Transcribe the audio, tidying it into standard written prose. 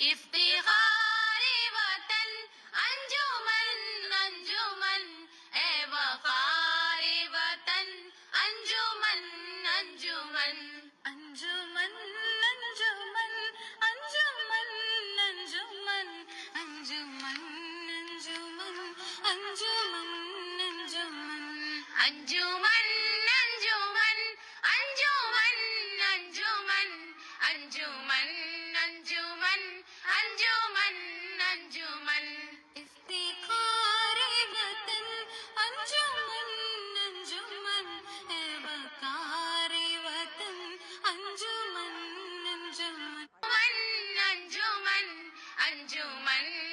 इफ्तिखारे वतन अंजुमन अंजुमन ए वक़ारे वतन अंजुमन अंजुमन अंजुमन अंजुमन अंजुमन अंजुमन अंजुमन अंजुमन अंजुमन अंजुमन अंजुमन अंजुमन अंजुमन अंजुमन अंजुमन अंजुमन अंजुमन इफ्तिखारे वतन अंजुमन अंजुमन ए वक़ारे वतन अंजुमन अंजुमन अंजुमन अंजुमन